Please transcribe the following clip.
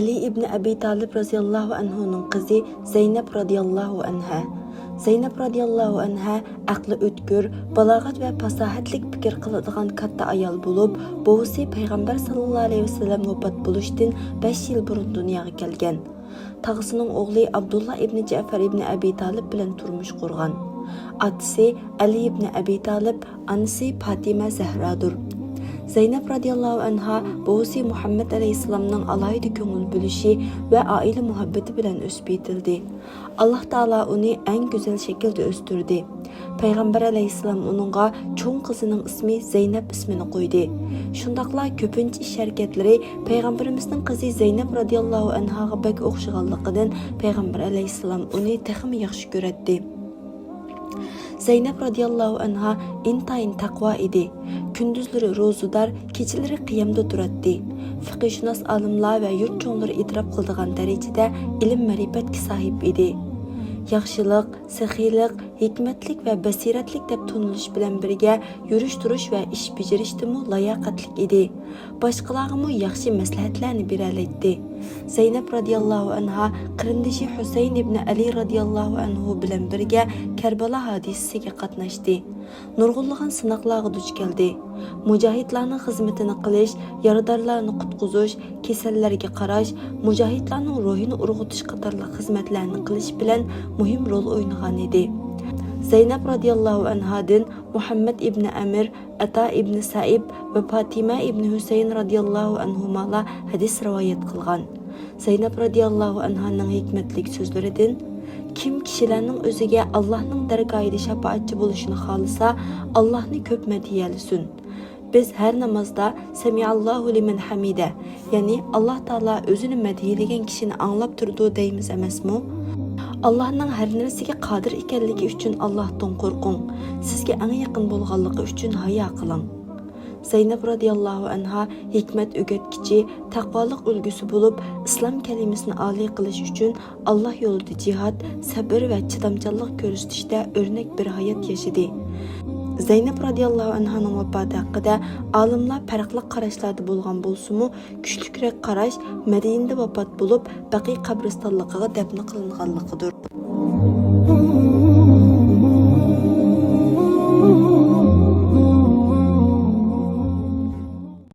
Ali ibn Abi Talib radiyallahu anhu'nun qizi Zeynep radiyallahu anha. Zeynep radiyallahu anha aqli o'tkir, balog'at va fasohatlik fikr qiladigan katta ayol bo'lib, buvisi payg'ambar sallallohu alayhi vasallam vafot bo'lishdan 5 yil burun dunyoga kelgan. Tag'isining o'g'li Abdullah ibn Ja'far ibn Abi Talib bilan turmush qurgan. Atasi Ali ibn Abi Talib, anasi Fatima Zahradur. Zeynep radiyallahu anha buvisi Muhammad alayhissalomning alayda ko'ngil bo'lishi va oila muhabbati bilan o'sib yetildi. Alloh taolo uni eng go'zal shaklda o'stirdi. Payg'ambar alayhissalom uningga cho'ng qizining ismi Zeynep ismini qo'ydi. Shundaqla ko'pincha ish harakatlari payg'ambarimizning qizi Zeynep radiyallahu anhaga bak o'xshaganligidan payg'ambar alayhissalom uni texmi yaxshi ko'radi. Zeynep radiyallahu anha intayin taqvo edi. Gündüzleri rozudar, keçileri qiyamda turadi. Fiqhshunos olimlar va yurt cho'nglari e'tirof qildigan darajada ilm ma'rifatga sahib edi. Yaxshilik, saxiylik, hikmatlik va basiratlik deb tunilish bilan birga yurish turish va ish bajarishdimi layoqatlik edi. Boshqalarga yaxshi maslahatlarni beralaydi. Zeynep radiyallahu anha qarindoshi Husayn ibn Ali radiyallahu anhu bilan birga Karbala hodisasiga qatnashdi. Nurg'unlagan sinoqlarga duch keldi. Mujohidlarning xizmatini qilish, yaradorlarni qutqizish, kasallarga qarash, mujohidlarning ruhini urg'utish qatorliq xizmatlarni qilish bilan muhim rol o'ynagan edi. Zeynep radiyallahu anhadan Muhammad ibn Amir, Ata ibn Saib va Fatima ibn Husayn radiyallahu anhumalar hadis rivoyat qilgan. Zeynep radiyallahu anhaning hikmatlik so'zlaridan kim kishilarning o'ziga Allohning dargohida shafaatchi bo'lishini xohlasa, Allohni ko'p madhiyalisin. Biz har namozda Samiallohu liman hamida, ya'ni Alloh taolo o'zini madhiyalagan kishini anglab turdi deymiz emasmi? Allohning har narsaga qodir ekanligi uchun Allohdan qo'rqing. Sizga eng yaqin bo'lganligi uchun hayo qiling. Zeynep radiyallahu anha hikmat o'rgatkichi, taqvolik ulgusi bo'lib, islom kalimasini oliy qilish uchun Alloh yo'lida jihad, sabr va chidamchanlik ko'rsatishda o'rnak bir hayot yashadi. Zeynep radiyallahu anhaning vafoti haqida olimlar farqli qarashlarda bo'lgan bo'lsa-mu, kuchlikroq qarash Madinada vafot bo'lib, Baqiy qabristonligiga dafn qilinganligidir.